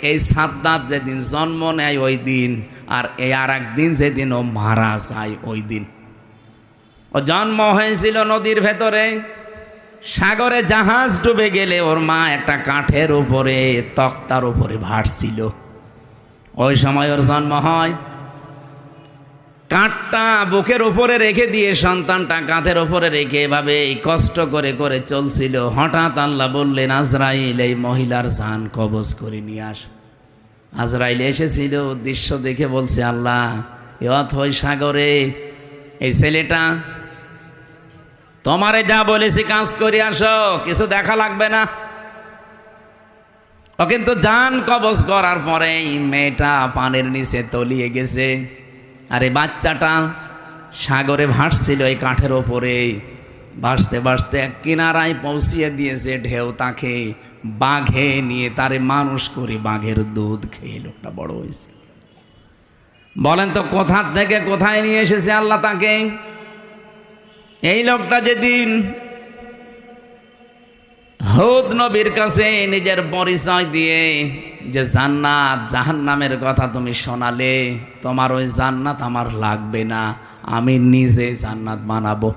এই সাদ্দাত যেদিন জন্ম নেয় ওই দিন, আর এই আর একদিন যেদিন ও মারা যায় ওই দিন। ও জন্ম হয়েছিল নদীর ভেতরে, সাগরে জাহাজ ডুবে গেলে ওর মা একটা কাঠের উপরে তক্তার উপরে ভাসছিল, ওই সময় ওর জন্ম হয়। কাঠটা বুকের উপরে রেখে দিয়ে সন্তানটা কাঁধের উপরে রেখে এভাবে কষ্ট করে করে চলছিল। হঠাৎ আল্লাহ বললেন, আজরাইল এই মহিলার জান কবজ করে নিয়ে আস। আজরাইল এসেছিল, দৃশ্য দেখে বলছে, আল্লাহ এ অথই সাগরে এই ছেলেটা, তোমারে যা বলেছি কাজ করে আসো, কিছু দেখা লাগবে না। ও কিন্তু জান কবজ করার পরে মেয়েটা পানির নিচে তলিয়ে গেছে, আর এই বাচ্চাটা সাগরে ভাসছিল এই কাঠের ওপরে। ভাসতে ভাসতে এক কিনারায় পৌঁছিয়ে দিয়েছে ঢেউ তাকে, বাঘে নিয়ে তারে মানুষ করে বাঘের দুধ খেয়ে লোকটা বড় হয়েছে। বলেন তো কোথা থেকে কোথায় নিয়ে এসেছে আল্লাহ তাকে? এই লোকটা যেদিন হুদ নবীর কাছে নিজের পরিচয় দিয়ে যে জান্নাত জাহান্নামের কথা তুমি শোনালে, তোমার ওই জান্নাত আমার লাগবে না, আমি নিজে জান্নাত বানাবো।